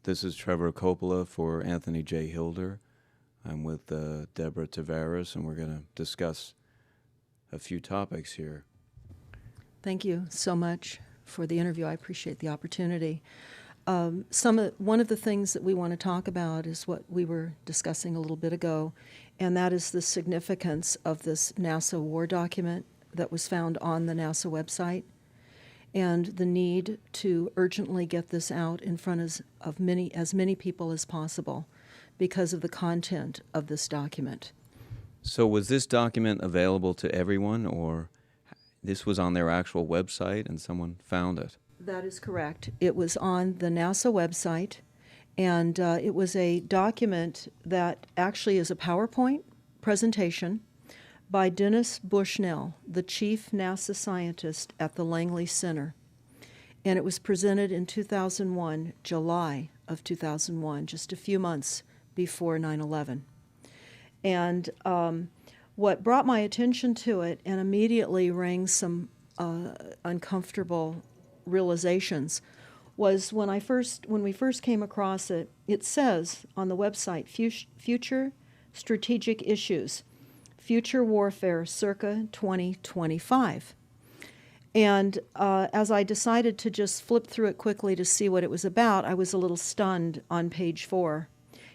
This is Trevor Coppola for Anthony J. Hilder. I'm with Deborah Tavares, and we're going to discuss a few topics here. Thank you so much for the interview. I appreciate the opportunity. One of the things that we want to talk about is what we were discussing a little bit ago, and that is the significance of this NASA war document that was found on the NASA website, and the need to urgently get this out in front of as many people as possible because of the content of this document. So was this document available to everyone, or this was on their actual website and someone found it? That is correct. It was on the NASA website, and it was a document that actually is a PowerPoint presentation by Dennis Bushnell, the chief NASA scientist at the Langley Center. And it was presented in 2001, July of 2001, just a few months before 9/11. And what brought my attention to it and immediately rang some uncomfortable realizations was when we first came across it. It says on the website, Future Strategic Issues, Future Warfare circa 2025. And as I decided to just flip through it quickly to see what it was about, I was a little stunned on page 4.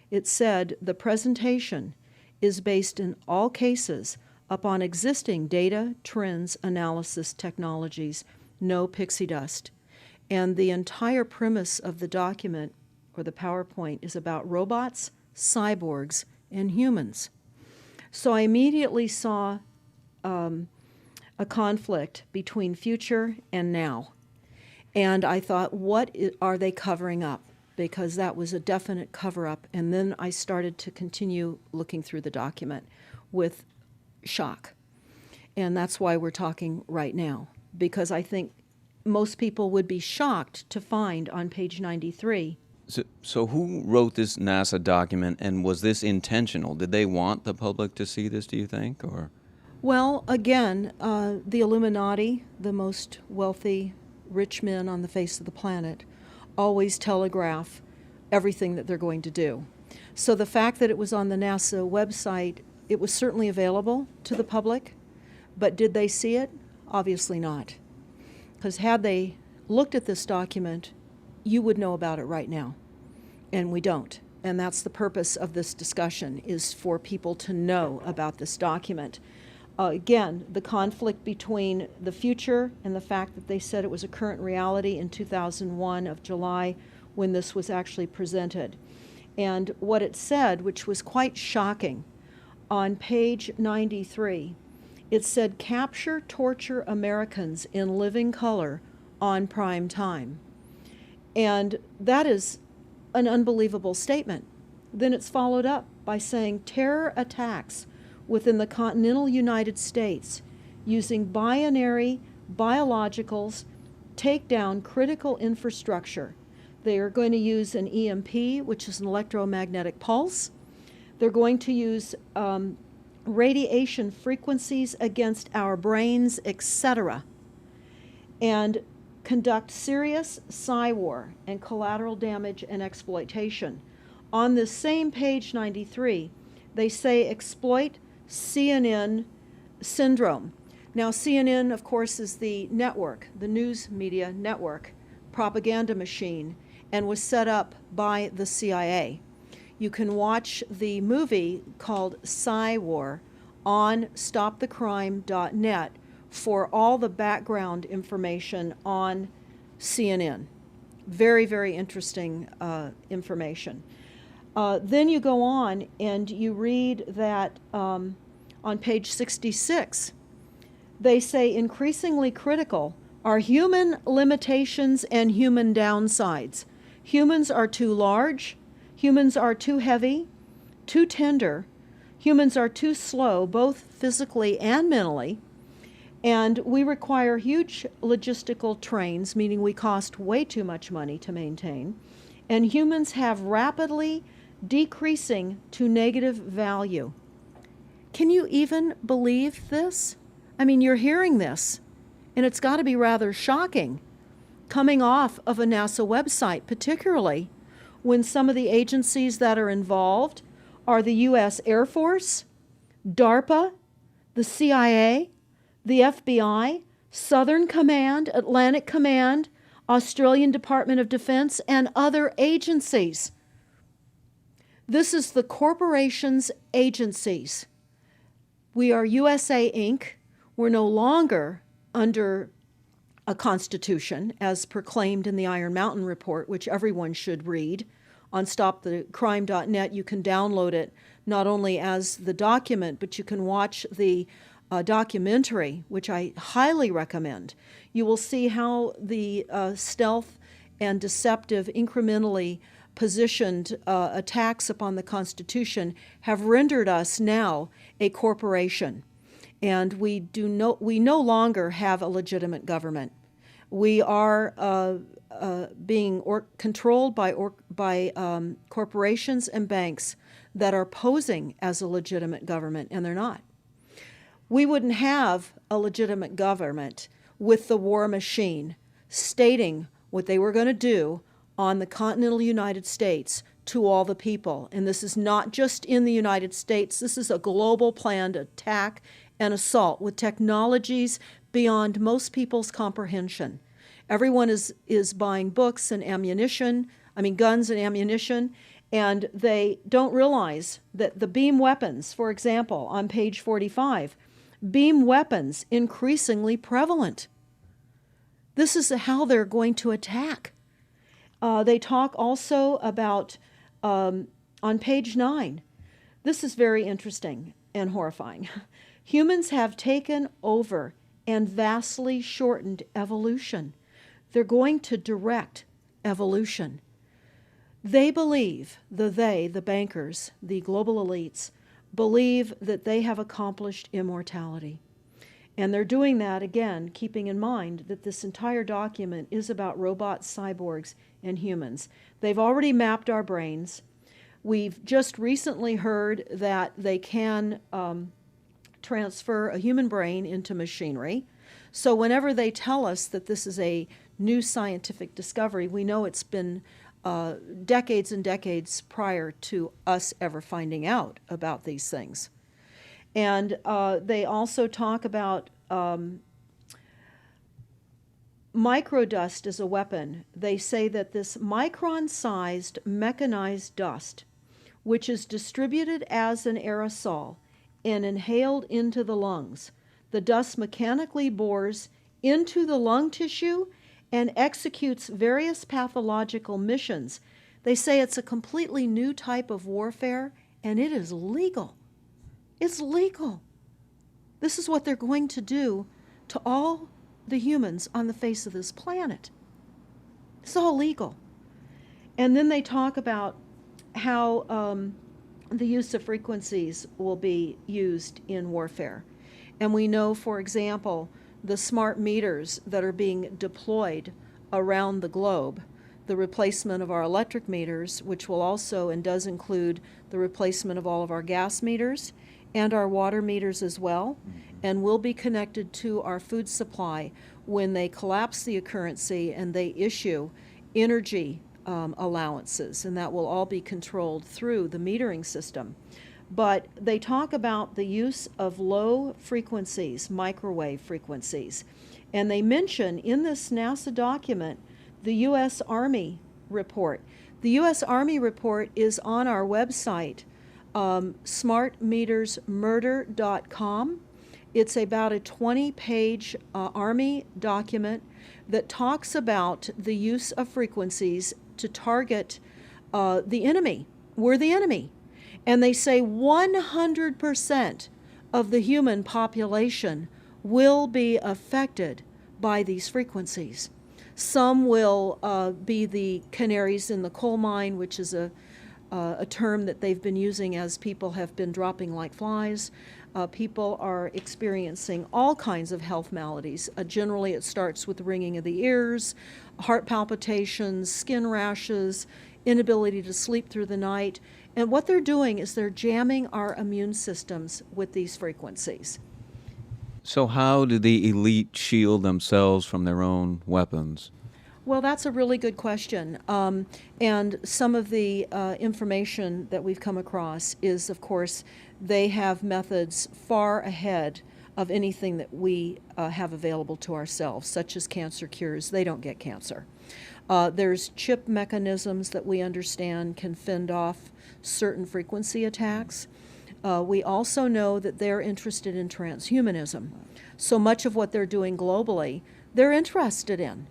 It said, the presentation is based in all cases upon existing data, trends, analysis technologies, no pixie dust. And the entire premise of the document, or the PowerPoint, is about robots, cyborgs, and humans. So I immediately saw a conflict between future and now. And I thought, what are they covering up? Because that was a definite cover-up. And then I started to continue looking through the document with shock. And that's why we're talking right now, because I think most people would be shocked to find on page 93. So who wrote this NASA document, and was this intentional? Did they want the public to see this, do you think? Or? Well, again, the Illuminati, the most wealthy, rich men on the face of the planet, always telegraph everything that they're going to do. So the fact that it was on the NASA website, it was certainly available to the public, but did they see it? Obviously not. Because had they looked at this document, you would know about it right now, and we don't. And that's the purpose of this discussion, is for people to know about this document. Again, the conflict between the future and the fact that they said it was a current reality in 2001 of July when this was actually presented. And what it said, which was quite shocking, on page 93, it said, capture, torture Americans in living color on prime time. And that is an unbelievable statement. Then it's followed up by saying terror attacks within the continental United States using binary biologicals take down critical infrastructure. They are going to use an EMP, which is an electromagnetic pulse. They're going to use radiation frequencies against our brains, etc., and conduct serious psy-war and collateral damage and exploitation. On this same page 93, they say exploit CNN syndrome. Now, CNN, of course, is the network, the news media network, propaganda machine, and was set up by the CIA. You can watch the movie called Psy-War on stopthecrime.net for all the background information on CNN. Very, very interesting information. Then you go on and you read that on page 66, they say increasingly critical are human limitations and human downsides. Humans are too large, humans are too heavy, too tender, humans are too slow, both physically and mentally, and we require huge logistical trains, meaning we cost way too much money to maintain, and humans have rapidly decreasing to negative value. Can you even believe this? I mean, you're hearing this, and it's got to be rather shocking coming off of a NASA website, particularly when some of the agencies that are involved are the U.S. Air Force, DARPA, the CIA, the FBI, Southern Command, Atlantic Command, Australian Department of Defense, and other agencies. This is the corporation's agencies. We are USA Inc. We're no longer under a constitution as proclaimed in the Iron Mountain Report, which everyone should read. On stopthecrime.net, you can download it not only as the document, but you can watch the documentary, which I highly recommend. You will see how the stealth and deceptive, incrementally positioned attacks upon the Constitution have rendered us now a corporation. And we no longer have a legitimate government. We are being controlled by corporations and banks that are posing as a legitimate government, and they're not. We wouldn't have a legitimate government with the war machine stating what they were going to do on the continental United States to all the people. And this is not just in the United States. This is a global planned attack and assault with technologies beyond most people's comprehension. Everyone is buying books and ammunition, guns and ammunition, and they don't realize that the beam weapons, for example, on page 45, beam weapons increasingly prevalent. This is how they're going to attack. They talk also about, on page 9, this is very interesting and horrifying. Humans have taken over and vastly shortened evolution. They're going to direct evolution. They believe, the bankers, the global elites, believe that they have accomplished immortality. And they're doing that, again, keeping in mind that this entire document is about robots, cyborgs, and humans. They've already mapped our brains. We've just recently heard that they can transfer a human brain into machinery. So whenever they tell us that this is a new scientific discovery, we know it's been decades and decades prior to us ever finding out about these things. And they also talk about microdust as a weapon. They say that this micron-sized mechanized dust, which is distributed as an aerosol and inhaled into the lungs, the dust mechanically bores into the lung tissue and executes various pathological missions. They say it's a completely new type of warfare, and it is legal. It's legal. This is what they're going to do to all the humans on the face of this planet. It's all legal. And then they talk about how the use of frequencies will be used in warfare. And we know, for example, the smart meters that are being deployed around the globe, the replacement of our electric meters, which will also and does include the replacement of all of our gas meters and our water meters as well, and will be connected to our food supply when they collapse the currency and they issue energy allowances, and that will all be controlled through the metering system. But they talk about the use of low frequencies, microwave frequencies, and they mention in this NASA document the U.S. Army report. The U.S. Army report is on our website, smartmetersmurder.com. It's about a 20-page Army document that talks about the use of frequencies to target the enemy. We're the enemy. And they say 100% of the human population will be affected by these frequencies. Some will be the canaries in the coal mine, which is a term that they've been using as people have been dropping like flies. People are experiencing all kinds of health maladies. Generally, it starts with ringing of the ears, heart palpitations, skin rashes, inability to sleep through the night. And what they're doing is they're jamming our immune systems with these frequencies. So how do the elite shield themselves from their own weapons? Well, that's a really good question. And some of the information that we've come across is, of course, they have methods far ahead of anything that we have available to ourselves, such as cancer cures. They don't get cancer. There's chip mechanisms that we understand can fend off certain frequency attacks. We also know that they're interested in transhumanism. So much of what they're doing globally, they're interested in.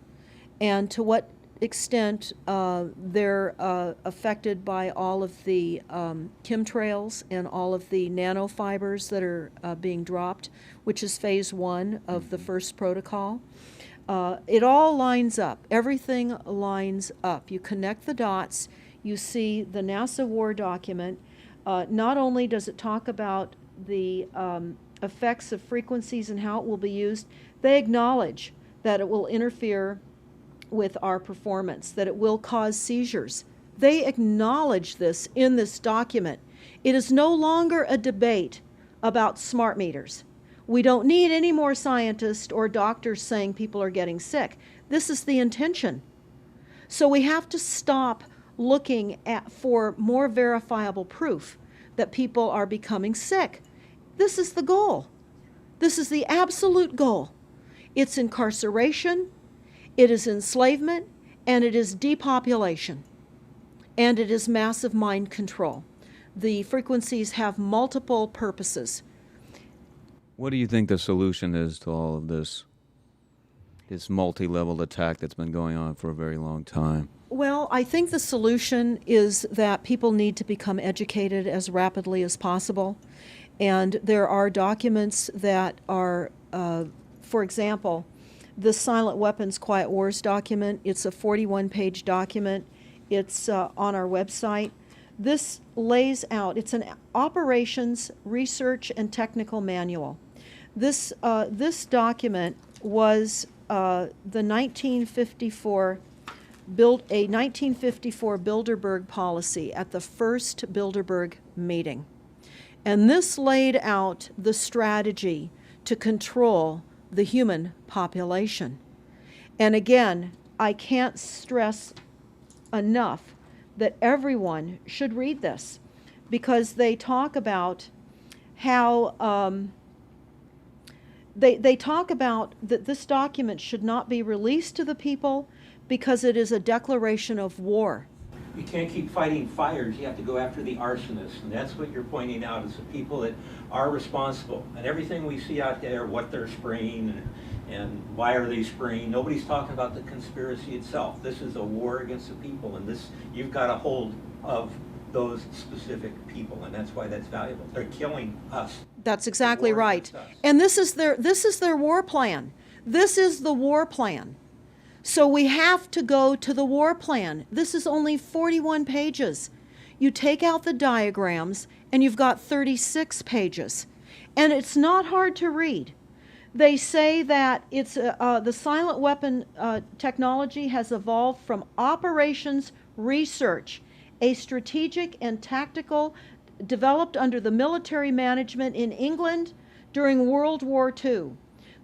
And to what extent they're affected by all of the chemtrails and all of the nanofibers that are being dropped, which is phase 1 of the first protocol. It all lines up. Everything lines up. You connect the dots. You see the NASA war document. Not only does it talk about the effects of frequencies and how it will be used, they acknowledge that it will interfere with our performance, that it will cause seizures. They acknowledge this in this document. It is no longer a debate about smart meters. We don't need any more scientists or doctors saying people are getting sick. This is the intention. So we have to stop looking for more verifiable proof that people are becoming sick. This is the goal. This is the absolute goal. It's incarceration, it is enslavement, and it is depopulation, and it is massive mind control. The frequencies have multiple purposes. What do you think the solution is to all of this multi-level attack that's been going on for a very long time? Well, I think the solution is that people need to become educated as rapidly as possible. And there are documents that are, for example, the Silent Weapons Quiet Wars document. It's a 41-page document. It's on our website. This lays out, it's an operations, research, and technical manual. This document was the 1954 Bilderberg policy at the first Bilderberg meeting. And this laid out the strategy to control the human population. And again, I can't stress enough that everyone should read this, because they talk about how they talk about that this document should not be released to the people because it is a declaration of war. You can't keep fighting fires. You have to go after the arsonists, and that's what you're pointing out, is the people that are responsible. And everything we see out there, what they're spraying and why are they spraying, nobody's talking about the conspiracy itself. This is a war against the people, and this, you've got a hold of those specific people, and that's why that's valuable. They're killing us. That's exactly right. And this is their war plan. This is the war plan. So we have to go to the war plan. This is only 41 pages. You take out the diagrams and you've got 36 pages. And it's not hard to read. They say that it's the silent weapon technology has evolved from operations research, a strategic and tactical developed under the military management in England during World War II.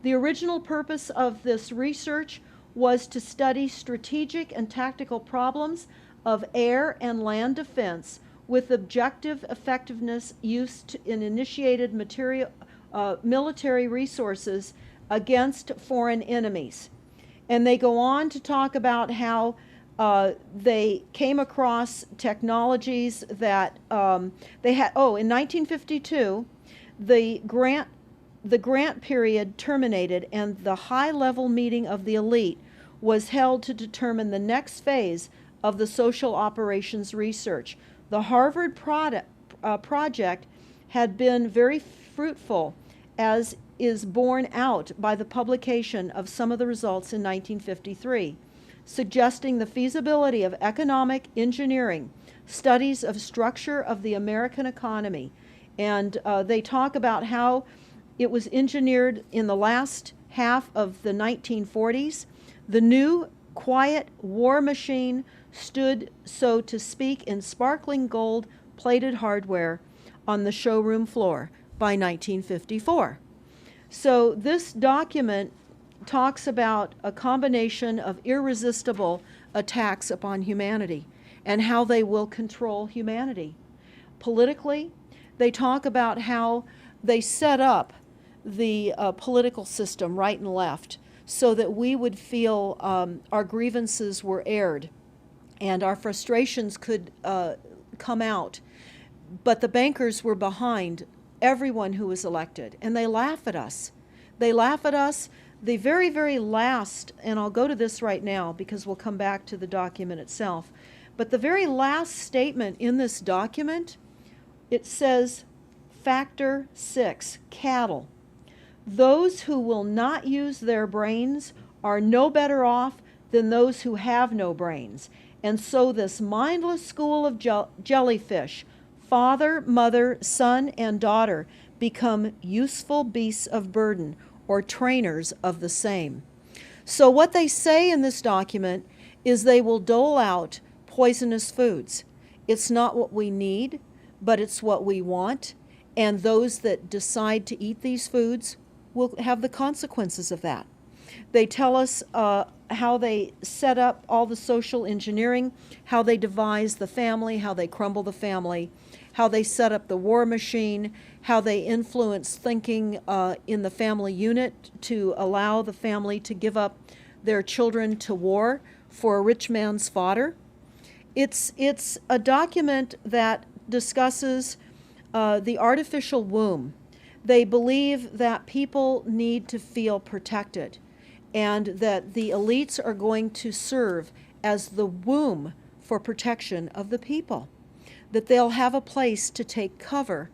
The original purpose of this research was to study strategic and tactical problems of air and land defense with objective effectiveness used in initiated military resources against foreign enemies. And they go on to talk about how they came across technologies that they had. Oh, in 1952, the grant period terminated, and the high-level meeting of the elite was held to determine the next phase of the social operations research. The Harvard project had been very fruitful, as is borne out by the publication of some of the results in 1953, suggesting the feasibility of economic engineering, studies of structure of the American economy. And they talk about how it was engineered in the last half of the 1940s. The new quiet war machine stood, so to speak, in sparkling gold-plated hardware on the showroom floor by 1954. So this document talks about a combination of irresistible attacks upon humanity and how they will control humanity. Politically, they talk about how they set up the political system, right and left, so that we would feel our grievances were aired and our frustrations could come out. But the bankers were behind everyone who was elected, and they laugh at us. They laugh at us. The very, very last, and I'll go to this right now because we'll come back to the document itself, but the very last statement in this document, it says, Factor 6, cattle. Those who will not use their brains are no better off than those who have no brains. And so this mindless school of jellyfish, father, mother, son, and daughter, become useful beasts of burden, or trainers of the same. So what they say in this document is they will dole out poisonous foods. It's not what we need, but it's what we want, and those that decide to eat these foods will have the consequences of that. They tell us how they set up all the social engineering, how they devise the family, how they crumble the family, how they set up the war machine, how they influence thinking in the family unit to allow the family to give up their children to war for a rich man's fodder. It's a document that discusses the artificial womb. They believe that people need to feel protected and that the elites are going to serve as the womb for protection of the people, that they'll have a place to take cover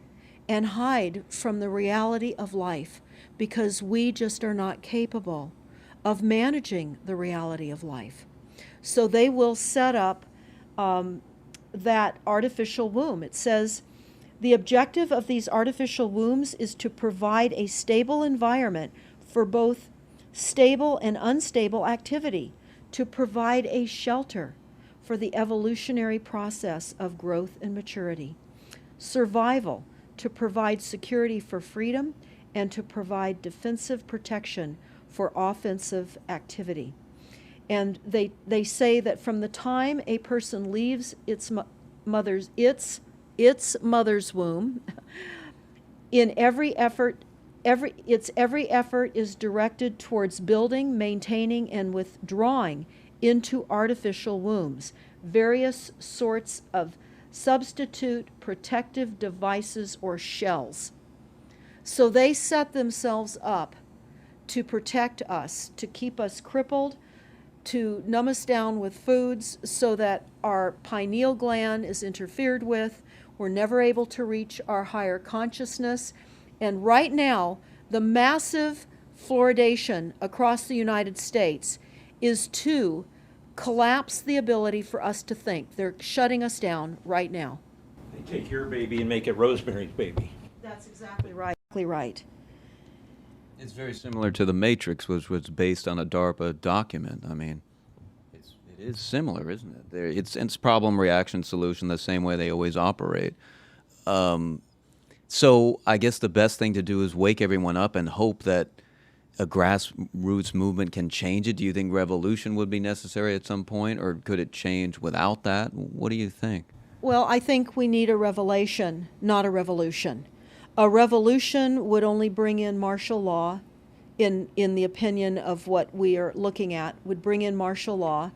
and hide from the reality of life because we just are not capable of managing the reality of life. So they will set up that artificial womb. It says, the objective of these artificial wombs is to provide a stable environment for both stable and unstable activity, to provide a shelter for the evolutionary process of growth and maturity. Survival, to provide security for freedom, and to provide defensive protection for offensive activity. And they say that from the time a person leaves its mother's womb, in every effort is directed towards building, maintaining, and withdrawing into artificial wombs various sorts of substitute protective devices or shells. So they set themselves up to protect us, to keep us crippled, to numb us down with foods so that our pineal gland is interfered with. We're never able to reach our higher consciousness. And right now, the massive fluoridation across the United States is to collapse the ability for us to think. They're shutting us down right now. They take your baby and make it Rosemary's Baby. That's exactly right. Right. It's very similar to The Matrix, which was based on a DARPA document. I mean, it is similar, isn't it? It's problem, reaction, solution, the same way they always operate. So I guess the best thing to do is wake everyone up and hope that a grassroots movement can change it. Do you think revolution would be necessary at some point, or could it change without that? What do you think? Well, I think we need a revelation, not a revolution. A revolution would only bring in martial law, in the opinion of what we are looking at, would bring in martial law.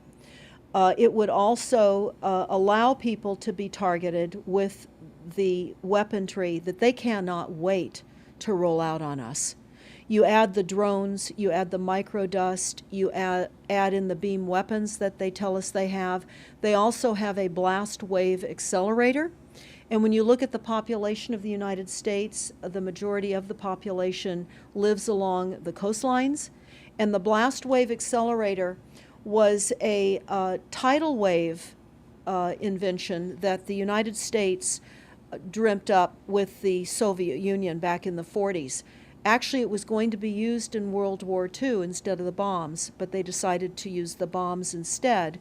It would also allow people to be targeted with the weaponry that they cannot wait to roll out on us. You add the drones, you add the microdust, you add in the beam weapons that they tell us they have. They also have a blast wave accelerator. And when you look at the population of the United States, the majority of the population lives along the coastlines. And the blast wave accelerator was a tidal wave invention that the United States dreamt up with the Soviet Union back in the 40s. Actually, it was going to be used in World War II instead of the bombs, but they decided to use the bombs instead.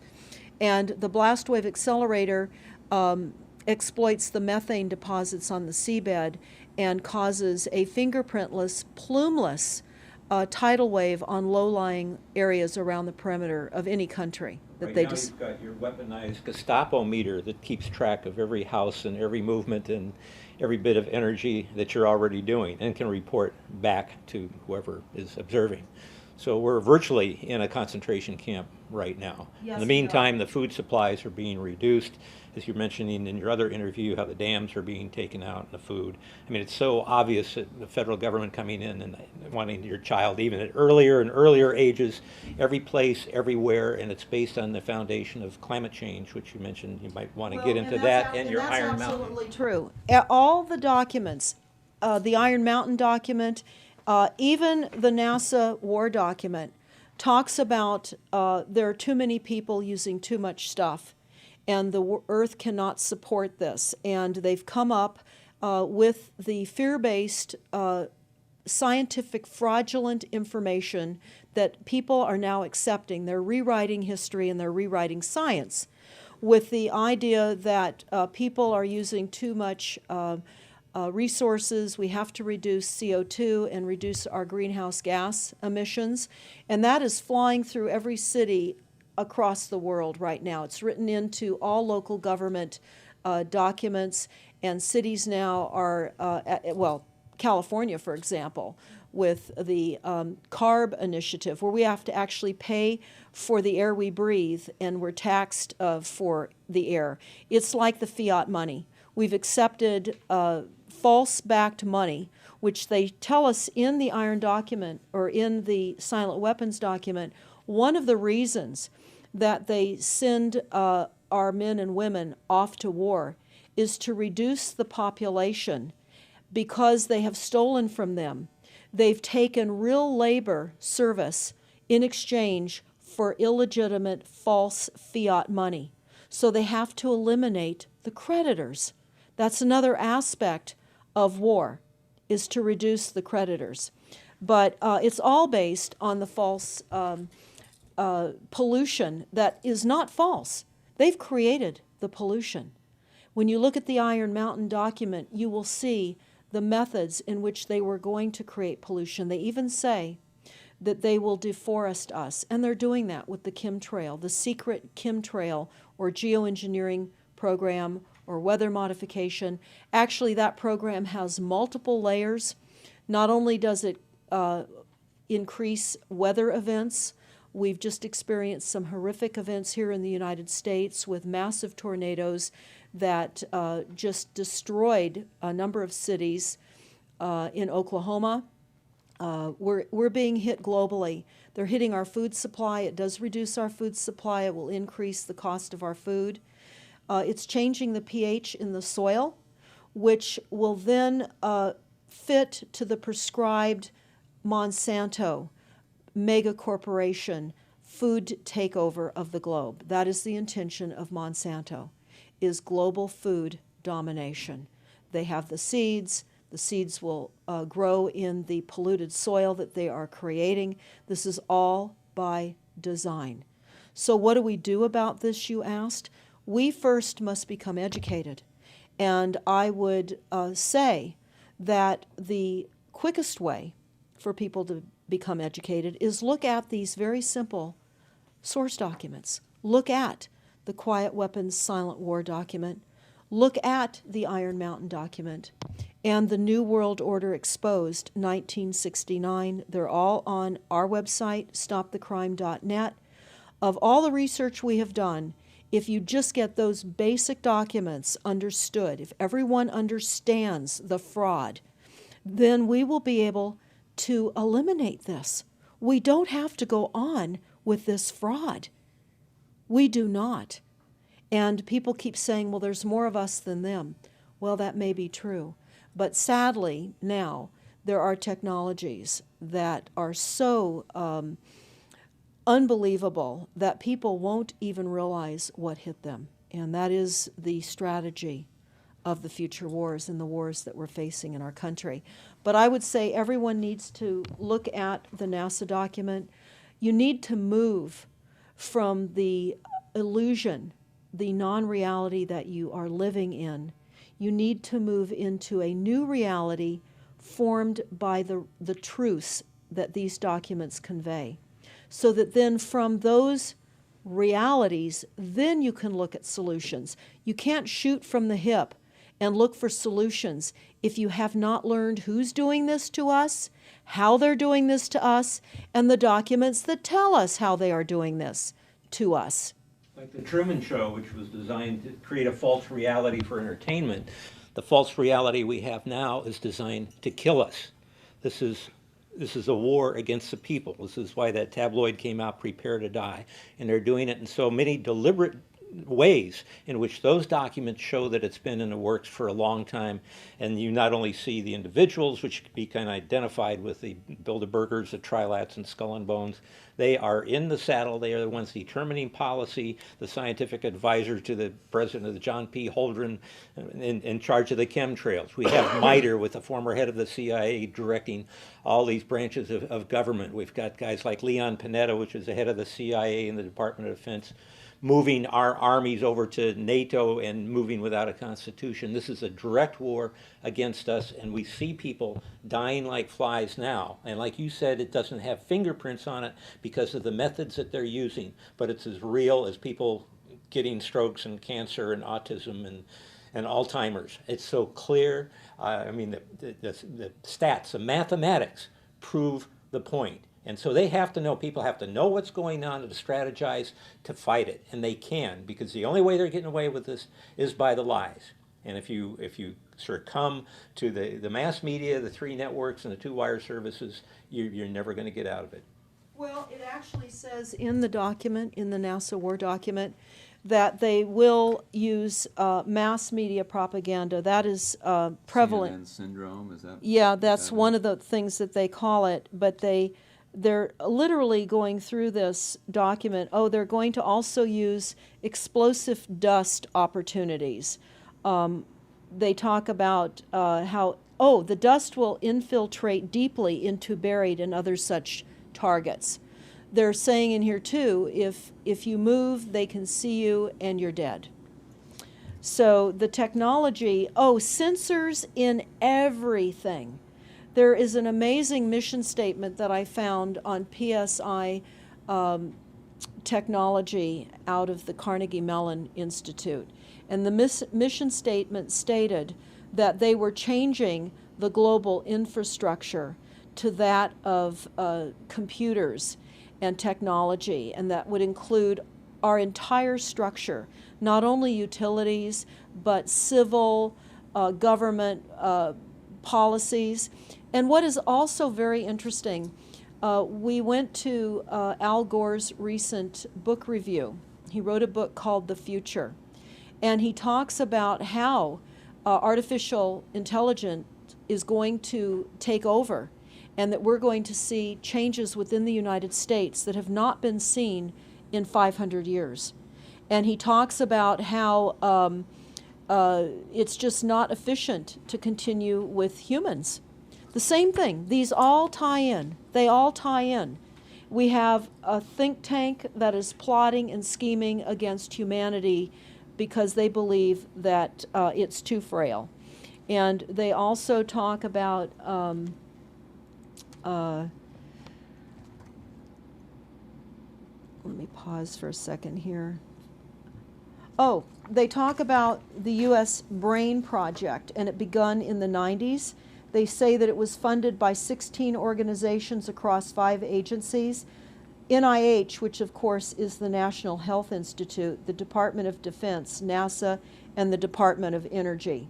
And the blast wave accelerator exploits the methane deposits on the seabed and causes a fingerprintless, plumeless tidal wave on low-lying areas around the perimeter of any country that Right they now just. you've got your weaponized Gestapo meter that keeps track of every house and every movement and every bit of energy that you're already doing and can report back to whoever is observing. So we're virtually in a concentration camp right now. Yes, In the we are. meantime, the food supplies are being reduced. As you're mentioning in your other interview, how the dams are being taken out and the food. I mean, it's so obvious that the federal government coming in and wanting your child even at earlier and earlier ages, every place, everywhere, and it's based on the foundation of climate change, which you mentioned. You might want to get into that and your Iron Mountain. That's absolutely true. All the documents, the Iron Mountain document, even the NASA war document, talks about there are too many people using too much stuff, and the Earth cannot support this. And they've come up with the fear-based, scientific, fraudulent information that people are now accepting. They're rewriting history and they're rewriting science with the idea that people are using too much resources. We have to reduce CO2 and reduce our greenhouse gas emissions. And that is flying through every city across the world right now. It's written into all local government documents, and cities now are, well, California, for example, with the CARB initiative, where we have to actually pay for the air we breathe, and we're taxed for the air. It's like the fiat money. We've accepted false-backed money, which they tell us in the Iron document, or in the silent weapons document, one of the reasons that they send our men and women off to war is to reduce the population because they have stolen from them. They've taken real labor service in exchange for illegitimate false fiat money. So they have to eliminate the creditors. That's another aspect of war, is to reduce the creditors. But it's all based on the false pollution that is not false. They've created the pollution. When you look at the Iron Mountain document, you will see the methods in which they were going to create pollution. They even say that they will deforest us, and they're doing that with the chemtrail, the secret chemtrail or geoengineering program or weather modification. Actually, that program has multiple layers. Not only does it increase weather events, we've just experienced some horrific events here in the United States with massive tornadoes that just destroyed a number of cities in Oklahoma. We're being hit globally. They're hitting our food supply. It does reduce our food supply. It will increase the cost of our food. It's changing the pH in the soil, which will then fit to the prescribed Monsanto mega corporation food takeover of the globe. That is the intention of Monsanto, is global food domination. They have the seeds. The seeds will grow in the polluted soil that they are creating. This is all by design. So what do we do about this, you asked? We first must become educated. And I would say that the quickest way for people to become educated is look at these very simple source documents. Look at the Quiet Weapons Silent War document. Look at the Iron Mountain document and the New World Order Exposed 1969. They're all on our website, stopthecrime.net. Of all the research we have done, if you just get those basic documents understood, if everyone understands the fraud, then we will be able to eliminate this. We don't have to go on with this fraud. We do not. And people keep saying, well, there's more of us than them. Well, that may be true. But sadly, now, there are technologies that are so unbelievable that people won't even realize what hit them. And that is the strategy of the future wars and the wars that we're facing in our country. But I would say everyone needs to look at the NASA document. You need to move from the illusion, the non-reality that you are living in. You need to move into a new reality formed by the truths that these documents convey. So that then from those realities, then you can look at solutions. You can't shoot from the hip and look for solutions if you have not learned who's doing this to us, how they're doing this to us, and the documents that tell us how they are doing this to us. Like the Truman Show, which was designed to create a false reality for entertainment, the false reality we have now is designed to kill us. This is a war against the people. This is why that tabloid came out, Prepare to Die. And they're doing it in so many deliberate ways in which those documents show that it's been in the works for a long time. And you not only see the individuals, which can be kind of identified with the Bilderbergers, the Trilats, and Skull and Bones. They are in the saddle. They are the ones determining policy, the scientific advisors to the president of the John P. Holdren in charge of the chemtrails. We have MITRE with the former head of the CIA directing all these branches of government. We've got guys like Leon Panetta, which is the head of the CIA and the Department of Defense, moving our armies over to NATO and moving without a constitution. This is a direct war against us, and we see people dying like flies now. And like you said, it doesn't have fingerprints on it because of the methods that they're using, but it's as real as people getting strokes and cancer and autism and Alzheimer's. It's so clear. I mean, the stats, the mathematics prove the point. And so they have to know, people have to know what's going on to strategize to fight it. And they can, because the only way they're getting away with this is by the lies. And if you succumb to the mass media, the 3 networks, and the 2 wire services, you're never going to get out of it. Well, it actually says in the document, in the NASA War document, that they will use mass media propaganda. That is prevalent. CNN syndrome, is that? Yeah, that's one of the things that they call it, but they're literally going through this document. Oh, they're going to also use explosive dust opportunities. They talk about how, the dust will infiltrate deeply into buried and other such targets. They're saying in here too, if you move, they can see you and you're dead. So the technology, sensors in everything. There is an amazing mission statement that I found on PSI technology out of the Carnegie Mellon Institute. And the mission statement stated that they were changing the global infrastructure to that of computers and technology, and that would include our entire structure, not only utilities, but civil, government policies. And what is also very interesting, we went to Al Gore's recent book review. He wrote a book called The Future, and he talks about how artificial intelligence is going to take over, and that we're going to see changes within the United States that have not been seen in 500 years. And he talks about how it's just not efficient to continue with humans. The same thing. These all tie in. They all tie in. We have a think tank that is plotting and scheming against humanity because they believe that it's too frail. And they also talk about let me pause for a second here. They talk about the U.S. Brain Project, and it begun in the 90s. They say that it was funded by 16 organizations across 5 agencies. NIH, which of course is the National Health Institute, the Department of Defense, NASA, and the Department of Energy.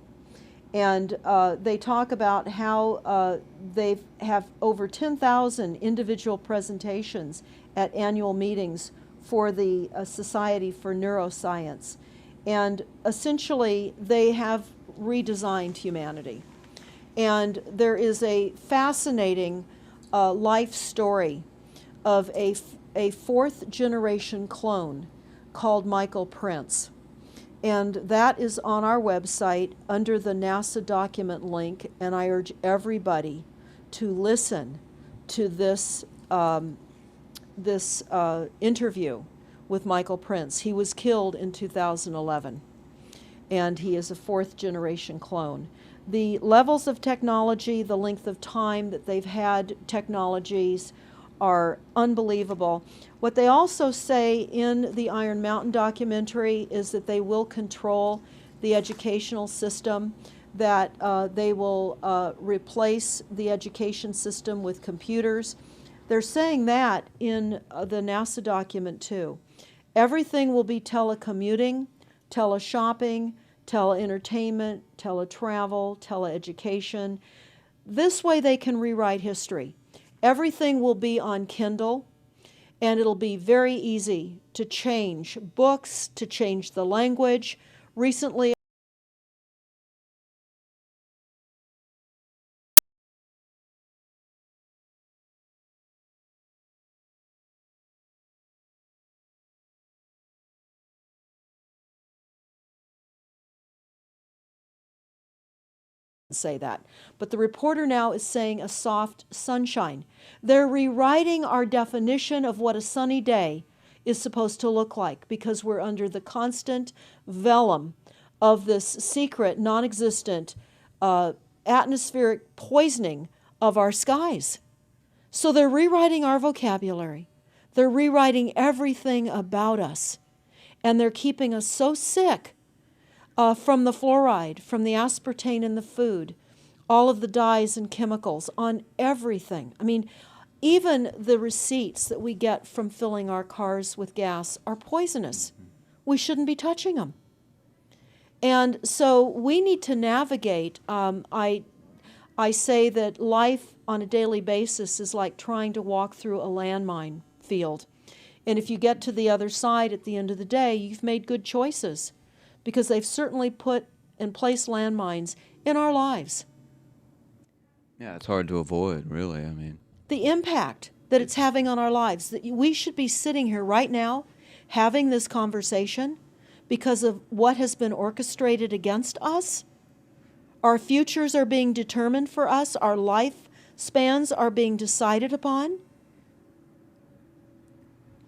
And they talk about how they have over 10,000 individual presentations at annual meetings for the Society for Neuroscience. And essentially, they have redesigned humanity. And there is a fascinating life story of a 4th generation clone called Michael Prince. And that is on our website under the NASA document link, and I urge everybody to listen to this interview with Michael Prince. He was killed in 2011. and he is a 4th generation clone. The levels of technology, the length of time that they've had technologies are unbelievable. What they also say in the Iron Mountain documentary is that they will control the educational system, that they will replace the education system with computers. They're saying that in the NASA document too. Everything will be telecommuting, teleshopping, teleentertainment, teletravel, teleeducation. This way they can rewrite history. Everything will be on Kindle, and it'll be very easy to change books, to change the language. Recently, say that. But the reporter now is saying a soft sunshine. They're rewriting our definition of what a sunny day is supposed to look like, because we're under the constant vellum of this secret, non-existent atmospheric poisoning of our skies. So they're rewriting our vocabulary. They're rewriting everything about us. And they're keeping us so sick from the fluoride, from the aspartame in the food, all of the dyes and chemicals on everything. I mean, even the receipts that we get from filling our cars with gas are poisonous. We shouldn't be touching them. And so we need to navigate. I say that life on a daily basis is like trying to walk through a landmine field. And if you get to the other side at the end of the day, you've made good choices, because they've certainly put and placed landmines in our lives. Yeah, it's hard to avoid, really. I mean, The impact that it's having on our lives, that we should be sitting here right now having this conversation because of what has been orchestrated against us. Our futures are being determined for us. Our lifespans are being decided upon.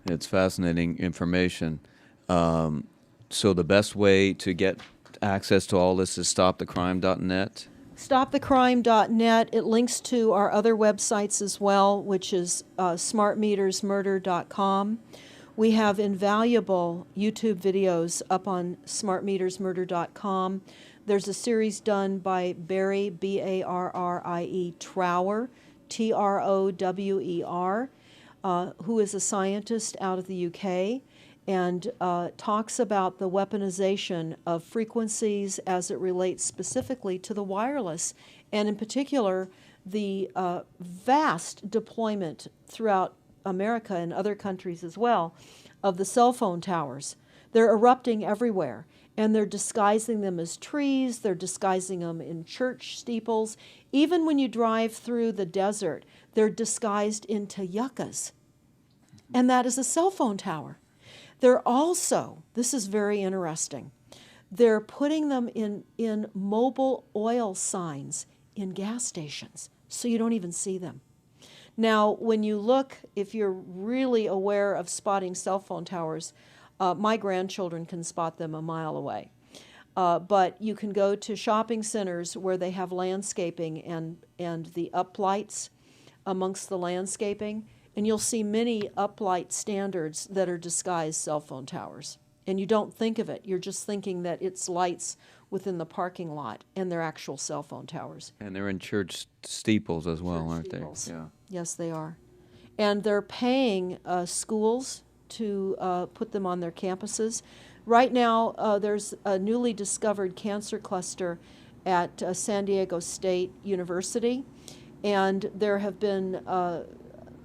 it's fascinating information. So the best way to get access to all this is stopthecrime.net. StopTheCrime.net. It links to our other websites as well, which is smartmetersmurder.com. We have invaluable YouTube videos up on smartmetersmurder.com. There's a series done by Barry, B-A-R-R-I-E, Trower, T-R-O-W-E-R, who is a scientist out of the UK, and talks about the weaponization of frequencies as it relates specifically to the wireless, and in particular, the vast deployment throughout America and other countries as well of the cell phone towers. They're erupting everywhere, and they're disguising them as trees, they're disguising them in church steeples. Even when you drive through the desert, they're disguised into yuccas, and that is a cell phone tower. They're also, this is very interesting, they're putting them in mobile oil signs in gas stations, so you don't even see them. Now, when you look, if you're really aware of spotting cell phone towers, my grandchildren can spot them a mile away. But you can go to shopping centers where they have landscaping and the uplights amongst the landscaping, and you'll see many uplight standards that are disguised cell phone towers. And you don't think of it. You're just thinking that it's lights within the parking lot, and they're actual cell phone towers. And they're in church steeples as well, aren't Steeples. they? Yeah. Yes, they are. And they're paying schools to put them on their campuses. Right now, there's a newly discovered cancer cluster at San Diego State University, and there have been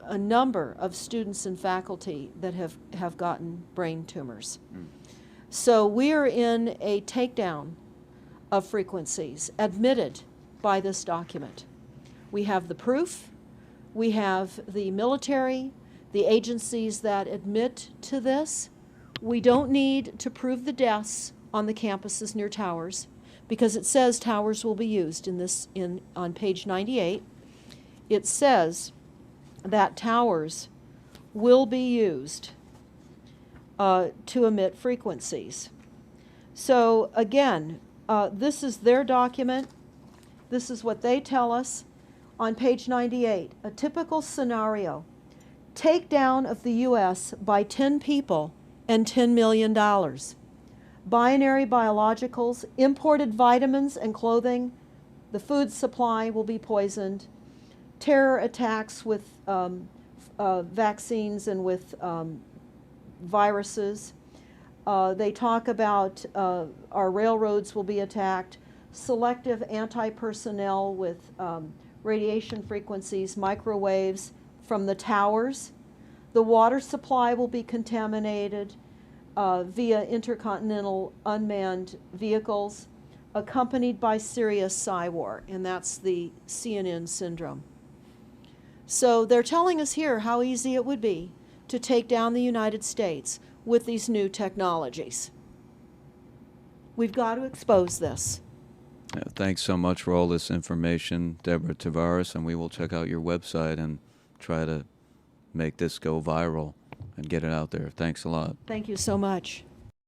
a number of students and faculty that have gotten brain tumors. So we are in a takedown of frequencies admitted by this document. We have the proof, we have the military, the agencies that admit to this. We don't need to prove the deaths on the campuses near towers, because it says towers will be used on page 98. It says that towers will be used to emit frequencies. So again, this is their document. This is what they tell us on page 98. A typical scenario: takedown of the U.S. by 10 people and $10 million. Binary biologicals, imported vitamins and clothing, the food supply will be poisoned. Terror attacks with vaccines and with viruses. They talk about our railroads will be attacked. Selective anti-personnel with radiation frequencies, microwaves from the towers. The water supply will be contaminated via intercontinental unmanned vehicles, accompanied by serious PSY-war, and that's the CNN syndrome. So they're telling us here how easy it would be to take down the United States with these new technologies. We've got to expose this. Thanks so much for all this information, Deborah Tavares, and we will check out your website and try to make this go viral and get it out there. Thanks a lot. Thank you so much.